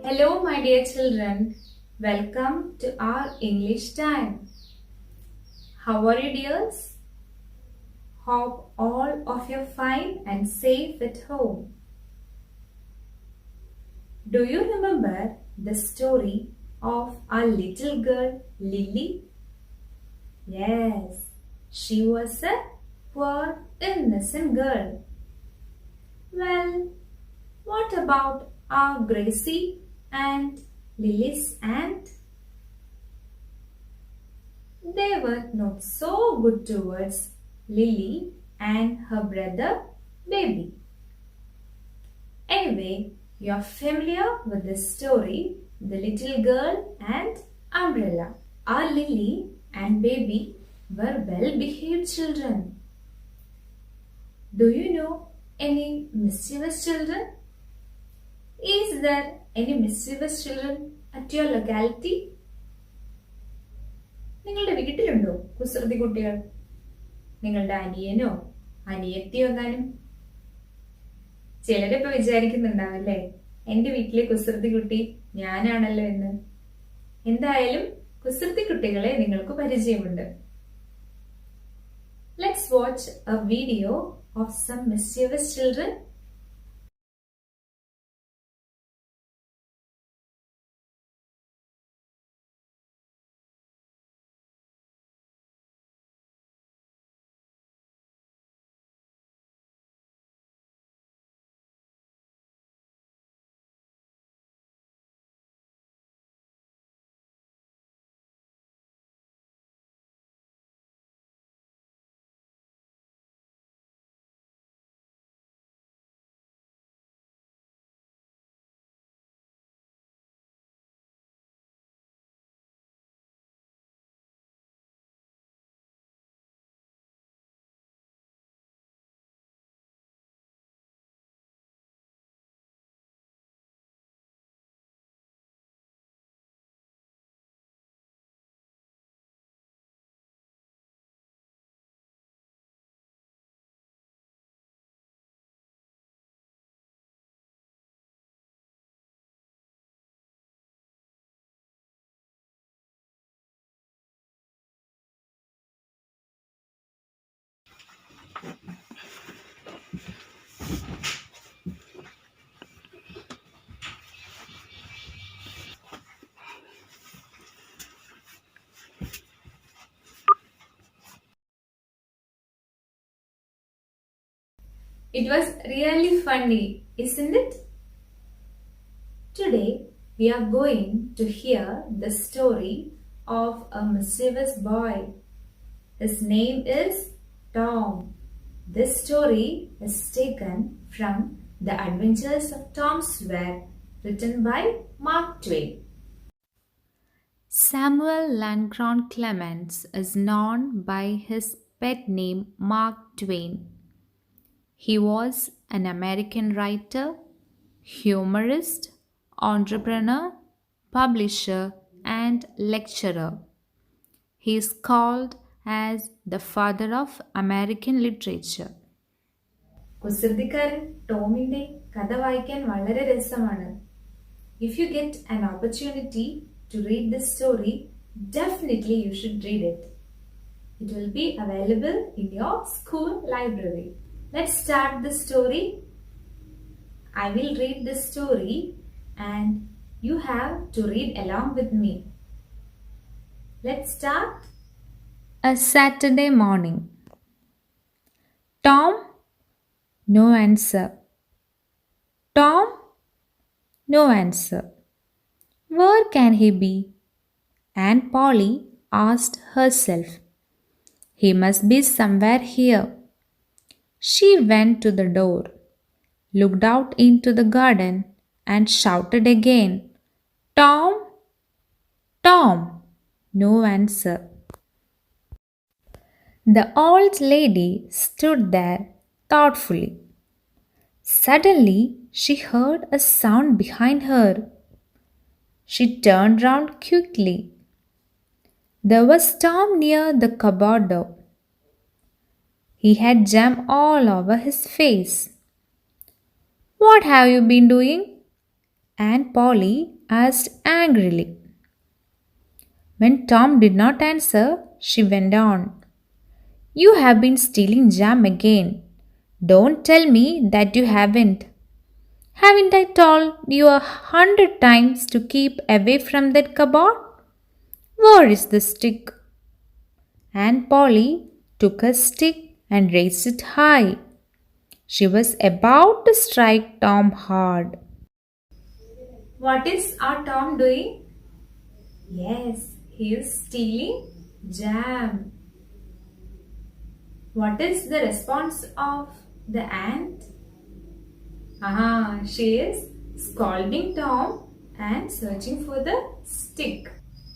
Hello, my dear children. Welcome to our English time. How are you, dears? Hope all of you are fine and safe at home. Do you remember the story of our little girl Lily? Yes, she was a poor, innocent girl. Well, what about our Gracie and Lily's aunt? They were not so good towards Lily and her brother Baby. Anyway, you are familiar with this story, The Little Girl and Umbrella. Our Lily and Baby were well-behaved children. Do you know any mischievous children? Is there any mischievous children at your locality? നിങ്ങളുടെ വീട്ടിലുണ്ടോ കുസൃതി കുട്ടികൾ? നിങ്ങളുടെ അനിയനോ അനിയത്തിയോ എങ്ങാനും? ചിലരിപ്പോ വിചാരിക്കുന്നുണ്ടാവല്ലേ എന്റെ വീട്ടിലെ കുസൃതി കുട്ടി ഞാനാണല്ലോ എന്ന്. എന്തായാലും കുസൃതി കുട്ടികളെ നിങ്ങൾക്ക് പരിചയമുണ്ട്. Let's watch a video of some mischievous children. It was really funny, isn't it? Today we are going to hear the story of a mischievous boy. His name is Tom. This story is taken from The Adventures of Tom Sawyer, written by Mark Twain. Samuel Langhorne Clemens is known by his pet name Mark Twain. He was an American writer, humorist, entrepreneur, publisher, and lecturer. He is called as the father of American literature. കുസൃതിക്കാരൻ ടോമിന്റെ കഥ വായിക്കാൻ വളരെ രസമാണ്. If you get an opportunity to read this story, definitely you should read it. It will be available in your school library. Let's start the story. I will read the story and you have to read along with me. Let's start. A Saturday morning. Tom? No answer. Tom? No answer. Where can he be? Aunt Polly asked herself. He must be somewhere here. She went to the door, looked out into the garden, and shouted again, Tom! Tom! No answer. The old lady stood there thoughtfully. Suddenly, she heard a sound behind her. She turned round quickly. There was Tom near the cupboard door. He had jam all over his face. What have you been doing? Aunt Polly asked angrily. When Tom did not answer, she went on. You have been stealing jam again. Don't tell me that you haven't. Haven't I told you 100 times to keep away from that cupboard? Where is the stick? Aunt Polly took a stick and raised it high. She was about to strike Tom hard. What is our Tom doing? Yes, he is stealing jam. What is the response of the ant? She is scolding Tom and searching for the stick.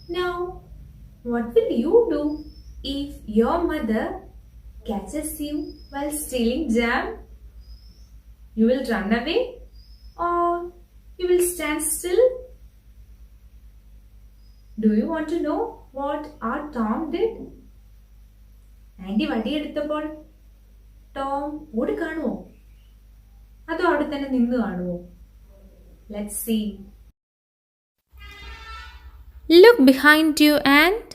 Now, what will you do if your mother catches you while stealing jam? You will run away or you will stand still? Do you want to know what our Tom did? Aunty വടിയെടുത്തപ്പോൾ Tom ഓടി കാണുമോ അതോ അവിടെ തന്നെ നിന്ന് കാണുമോ? Let's see. Look behind you, Aunt,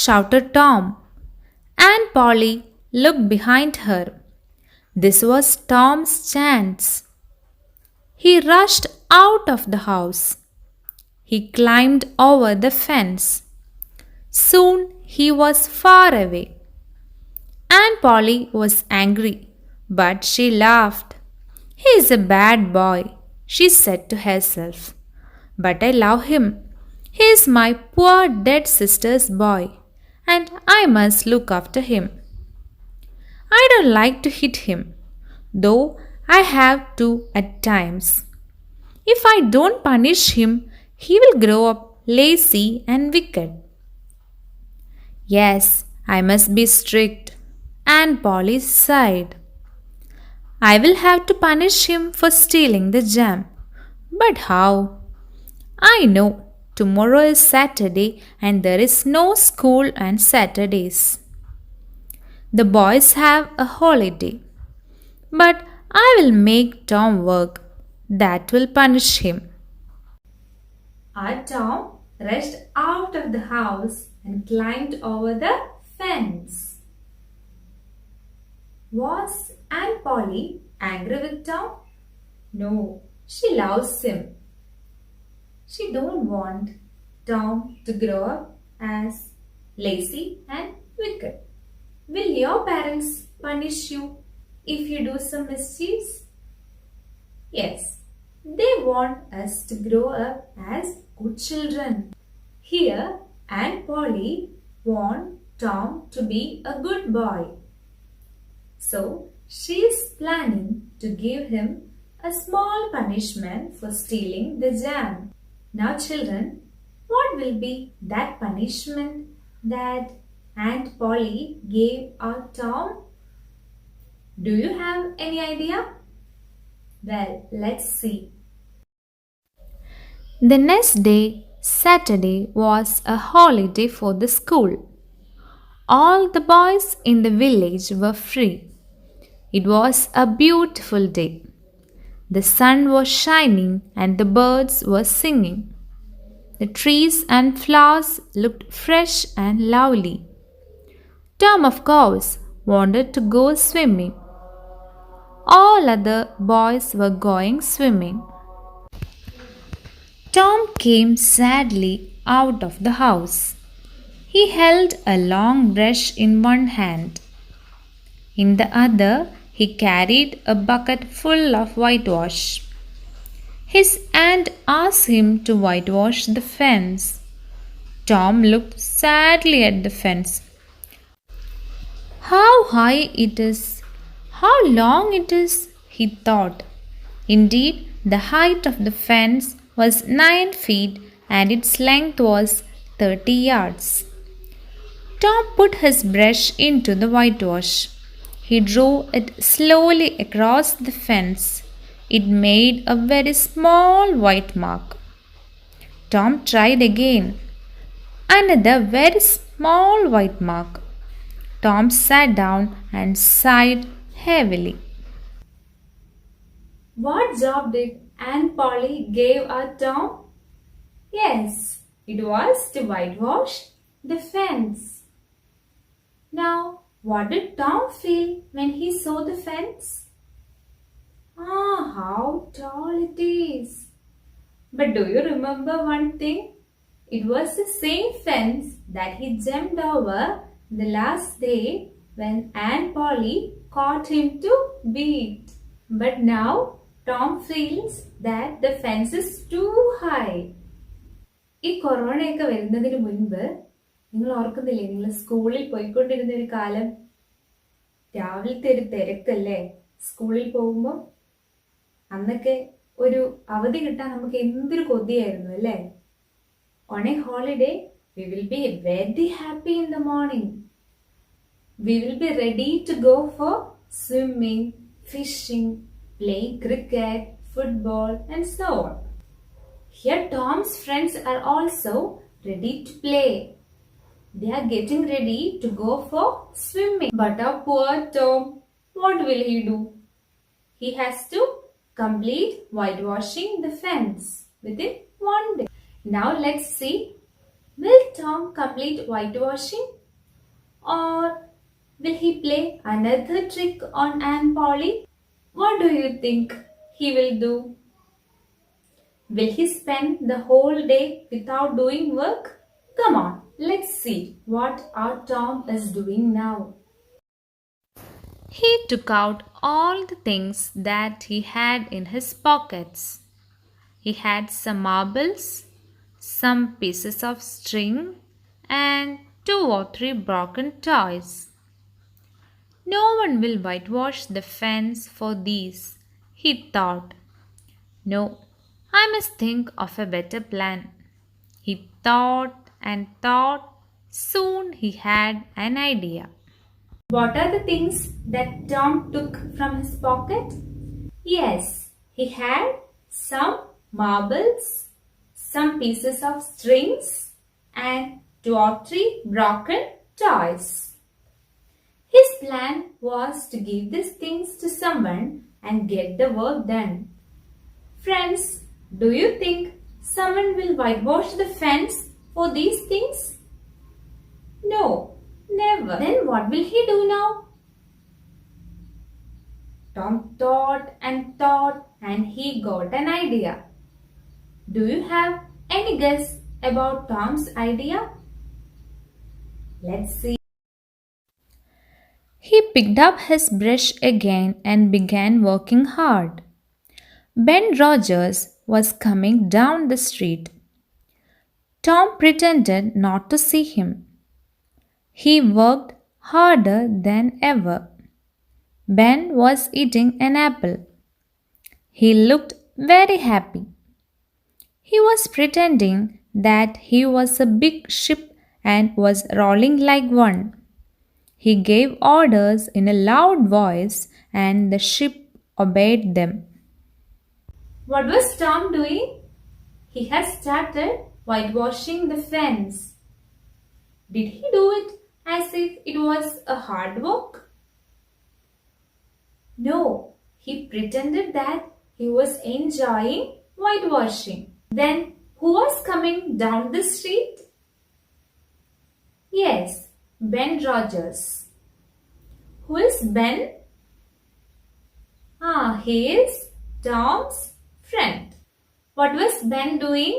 shouted Tom. Aunt Polly looked behind her. This was Tom's chance. He rushed out of the house. He climbed over the fence. Soon he was far away. Aunt Polly was angry, but she laughed. He is a bad boy, she said to herself. But I love him. He is my poor dead sister's boy, and I must look after him. I don't like to hit him, though I have to at times. If I don't punish him, he will grow up lazy and wicked. Yes, I must be strict. Aunt Polly sighed. I will have to punish him for stealing the jam. But how? I know tomorrow is Saturday and there is no school on Saturdays. The boys have a holiday. But I will make Tom work. That will punish him. Our Tom rushed out of the house and climbed over the fence. Was Aunt Polly angry with Tom? No, she loves him. She don't want Tom to grow up as lazy and wicked. Will your parents punish you if you do some mischiefs? Yes, they want us to grow up as good children. Here, Aunt Polly wants Tom to be a good boy. So, she is planning to give him a small punishment for stealing the jam. Now, children, what will be that punishment that Aunt Polly gave our Tom? Do you have any idea? Well, let's see. The next day, Saturday, was a holiday for the school. All the boys in the village were free. It was a beautiful day. The sun was shining and the birds were singing. The trees and flowers looked fresh and lovely. Tom, of course, wanted to go swimming. All other boys were going swimming. Tom came sadly out of the house. He held a long brush in one hand. In the other, he carried a bucket full of whitewash. His aunt asked him to whitewash the fence. Tom looked sadly at the fence. How high it is! How long it is! He thought. Indeed, the height of the fence was 9 feet and its length was 30 yards. Tom put his brush into the whitewash. He drew it slowly across the fence. It made a very small white mark. Tom tried again. Another very small white mark. Tom sat down and sighed heavily. What job did Aunt Polly gave a Tom? Yes, it was to whitewash the fence. Now, what did Tom feel when he saw the fence? Ah, how tall it is! But do you remember one thing? It was the same fence that he jumped over the last day when Aunt Polly caught him to beat. But now Tom feels that the fence is too high. ഈ കൊറോണയൊക്കെ വരുന്നതിന് മുൻപ് നിങ്ങൾ ഓർക്കുന്നില്ലേ, നിങ്ങൾ സ്കൂളിൽ പോയിക്കൊണ്ടിരുന്ന ഒരു കാലം? രാവിലത്തെ ഒരു തിരക്കല്ലേ സ്കൂളിൽ പോകുമ്പോൾ? അന്നൊക്കെ ഒരു അവധി കിട്ടാൻ നമുക്ക് എന്തൊരു കൊതിയായിരുന്നു അല്ലേ? On a holiday, we will be very happy in the morning. We will be ready to go for swimming, fishing, playing cricket, football, and so on. Here, Tom's friends are also ready to play. They are getting ready to go for swimming. But our poor Tom, what will he do? He has to complete whitewashing the fence within one day. Now let's see, will Tom complete whitewashing or will he play another trick on Aunt Polly? What do you think he will do? Will he spend the whole day without doing work? Come on, let's see what our Tom is doing now. He took out all the things that he had in his pockets. He had some marbles, some pieces of string, and 2 or 3 broken toys. No one will whitewash the fence for these, he thought. No, I must think of a better plan. He thought and thought. Soon he had an idea. What are the things that Tom took from his pocket? Yes, he had some marbles, some pieces of strings, and 2 or 3 broken toys. His plan was to give these things to someone and get the work done. Friends, do you think someone will whitewash the fence for these things? No, never. Then what will he do now? Tom thought and he got an idea. Do you have any guess about Tom's idea? Let's see. He picked up his brush again and began working hard. Ben Rogers was coming down the street. Tom pretended not to see him. He worked harder than ever. Ben was eating an apple. He looked very happy. He was pretending that he was a big ship and was rolling like one. He gave orders in a loud voice and the ship obeyed them. What was Tom doing? He has started whitewashing the fence. Did he do it as if it was a hard work? No, he pretended that he was enjoying whitewashing. Then who was coming down the street? Yes, Ben Rogers. Who is Ben? He is Tom's friend. What was Ben doing?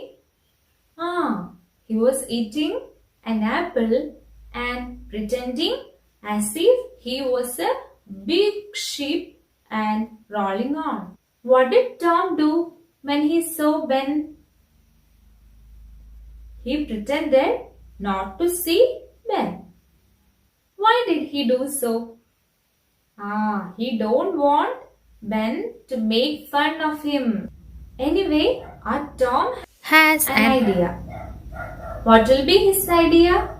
He was eating an apple and pretending as if he was a big ship and rolling on. What did Tom do when he saw Ben? He pretended not to see Ben. Why did he do so? He don't want Ben to make fun of him. Anyway, our Tom Has an idea. What will be his idea?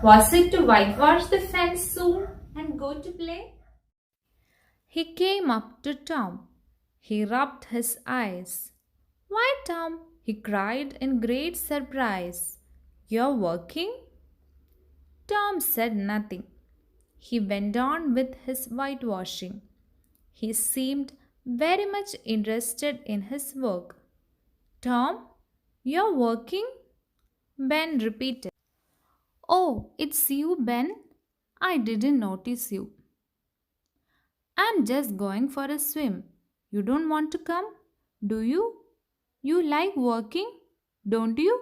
Was it to whitewash the fence soon and go to play? He came up to Tom. He rubbed his eyes. Why, Tom? He cried in great surprise. You're working? Tom said nothing. He went on with his whitewashing. He seemed very much interested in his work. Tom, you're working? Ben repeated. Oh, it's you, Ben? I didn't notice you. I'm just going for a swim. You don't want to come? Do you? You like working, don't you?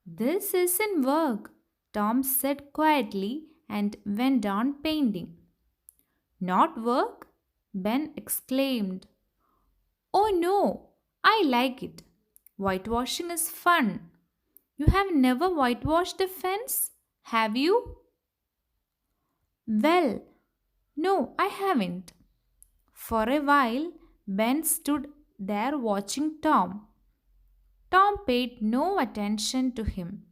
This isn't work, Tom said quietly and went on painting. Not work? Ben exclaimed. Oh no, I like it. Whitewashing is fun. You have never whitewashed a fence, have you? Well, no, I haven't. For a while, Ben stood there watching Tom. Tom paid no attention to him.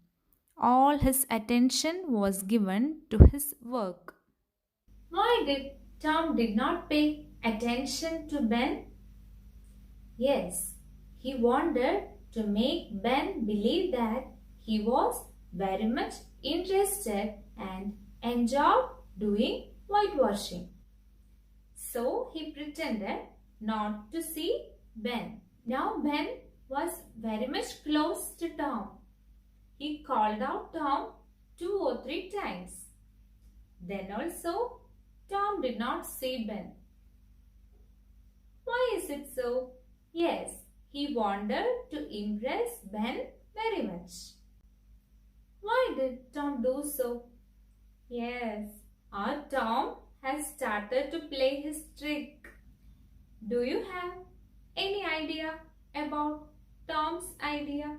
All his attention was given to his work. Why did Tom did not pay attention to Ben? Yes, he wanted to make Ben believe that he was very much interested and enjoyed doing whitewashing. So he pretended not to see Ben. Now Ben was very much close to Tom. He called out Tom 2 or 3 times. Then also Tom did not see Ben. Why is it so? Yes, he wanted to impress Ben very much. Why did Tom do so? Yes, our Tom has started to play his trick. Do you have any idea about Tom's idea?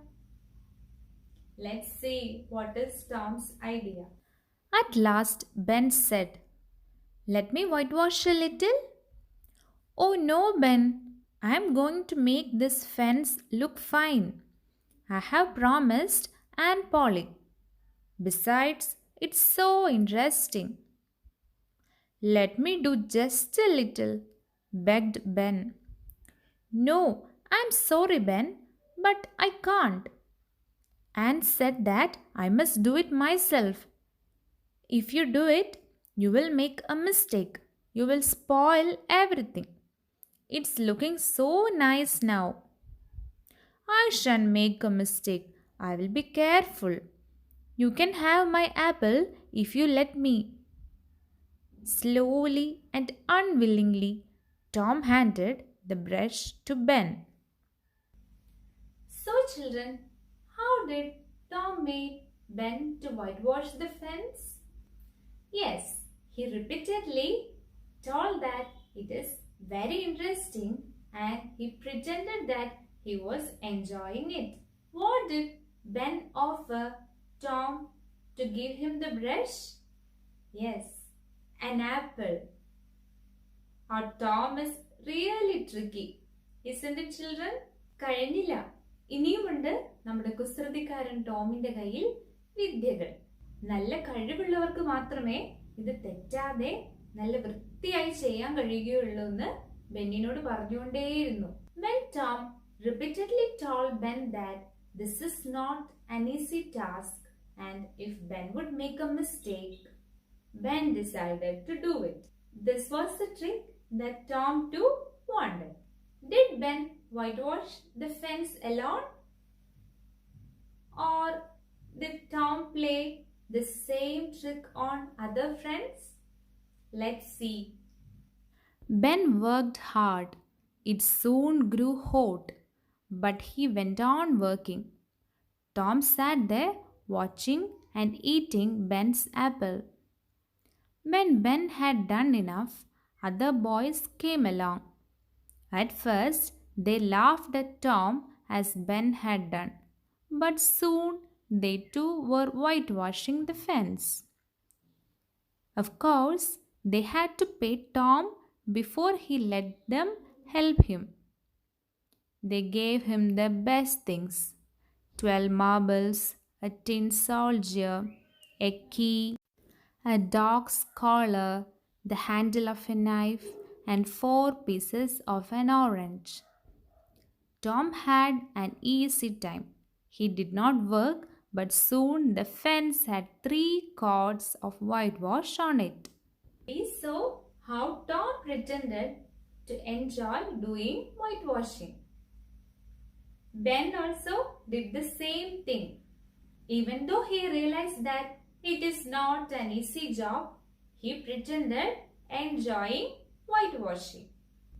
Let's see what is Tom's idea. At last, Ben said, Let me whitewash a little. Oh no, Ben, I am going to make this fence look fine. I have promised Aunt Polly. Besides, it's so interesting. Let me do just a little, begged Ben. No, I'm sorry, Ben, but I can't. Anne said that I must do it myself. If you do it, you will make a mistake. You will spoil everything. It's looking so nice now. I shan't make a mistake. I will be careful. You can have my apple if you let me. Slowly and unwillingly, Tom handed the brush to Ben. So children, how did Tom make Ben to whitewash the fence? Yes, he repeatedly told that it is very interesting and he pretended that he was enjoying it. What did Ben offer Tom to give him the brush? Yes, an apple. Our Tom is really tricky. Isn't it children? കഴിഞ്ഞില്ല ഇനിയുമുണ്ട് നമ്മുടെ കുസൃതിക്കാരൻ ടോമിന്റെ കയ്യിൽ വിദ്യകൾ. നല്ല കഴിവുള്ളവർക്ക് മാത്രമേ ഇത് തെറ്റാതെ നല്ല വൃത്തിയായി ചെയ്യാൻ കഴിയുകയുള്ളൂ എന്ന് ബെന്നിനോട് പറഞ്ഞുകൊണ്ടേയിരുന്നു. When Tom repeatedly told Ben that this is not an easy task and if Ben would make a mistake, Ben decided to do it. This was the trick that Tom too wanted. Did Ben whitewash the fence alone? Or did Tom play the same trick on other friends? Let's see. Ben worked hard. It soon grew hot, but he went on working. Tom sat there watching and eating Ben's apple. When Ben had done enough, other boys came along. At first, they laughed at Tom as Ben had done, but soon they too were whitewashing the fence. Of course, they had to pay Tom before he let them help him. They gave him the best things 12 marbles, a tin soldier, a key, a dog's collar, the handle of a knife, and 4 pieces of an orange. Tom had an easy time. He did not work, but soon the fence had 3 coats of whitewash on it. We saw how Tom pretended to enjoy doing whitewashing. Ben also did the same thing. Even though he realized that it is not an easy job, he pretended enjoying whitewashing.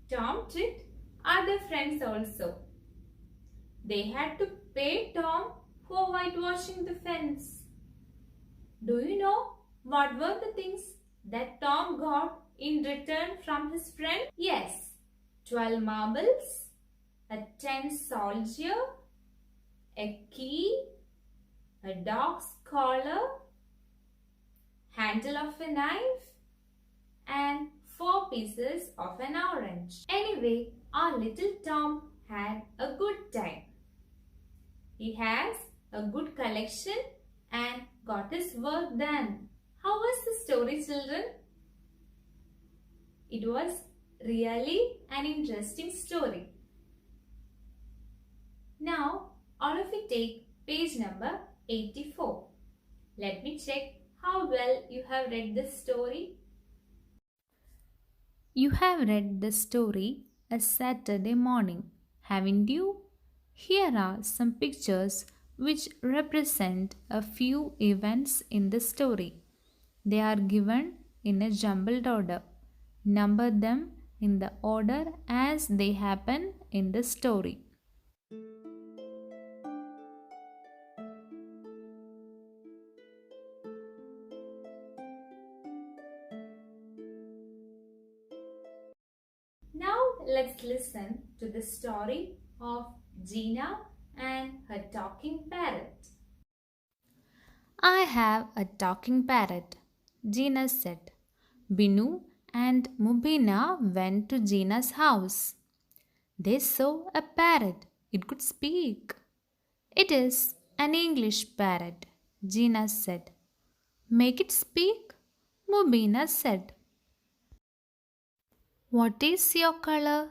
Tom tricked other friends also. They had to pay Tom for whitewashing the fence. Do you know what were the things that Tom got in return from his friend? Yes, 12 marbles, a tin soldier, a key, a dog's collar, handle of a knife, and 4 pieces of an orange. Anyway, our little Tom had a good time. He has a good collection and got his work done. How was the story, children? It was really an interesting story. Now, all of you take page number 84. Let me check how well you have read this story. You have read the story A Saturday Morning, haven't you? Here are some pictures which represent a few events in the story. They are given in a jumbled order. Number them in the order as they happen in the story. Now let's listen to the story of Gina and her talking parrot. I have a talking parrot, Gina said. Binu and Mubina went to Gina's house. They saw a parrot. It could speak. It is an English parrot, Gina said. Make it speak, Mubina said. What is your color?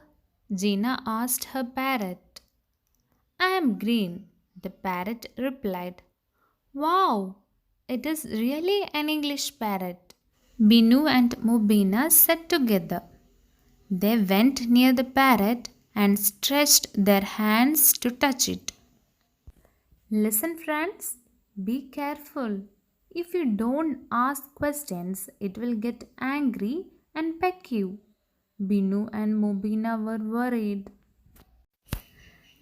Gina asked her parrot. I am green, the parrot replied. Wow, it is really an English parrot. Binu and Mubina sat together. They went near the parrot and stretched their hands to touch it. Listen, friends, be careful. If you don't ask questions, it will get angry and peck you. Binu and Mubina were worried.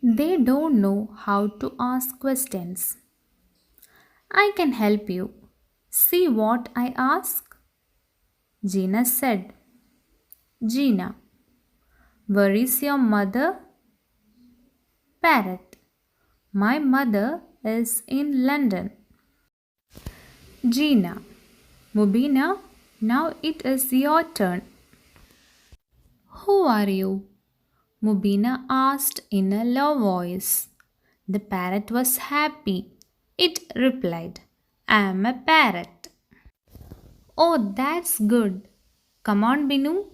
They don't know how to ask questions. I can help you. See what I ask? Gina said. Gina, where is your mother? Parrot, my mother is in London. Gina, Mubina, now it is your turn. Who are you? Mubina asked in a low voice. The parrot was happy. It replied, I am a parrot. Oh, that's good. Come on, Binu.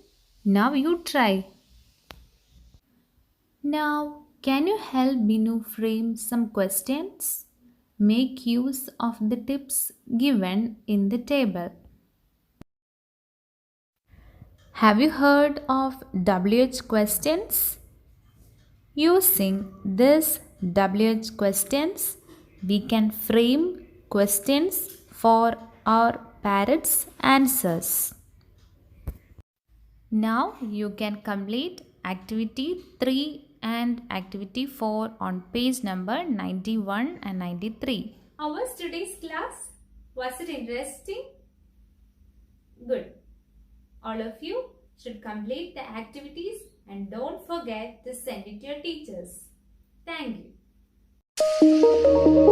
Now you try. Now, can you help Binu frame some questions? Make use of the tips given in the table. Have you heard of WH questions? Using these WH questions, we can frame questions for our parrot's answers. Now you can complete activity 3 and activity 4 on page number 91 and 93. How was today's class? Was it interesting? Good. All of you should complete the activities and don't forget to send it to your teachers. Thank you.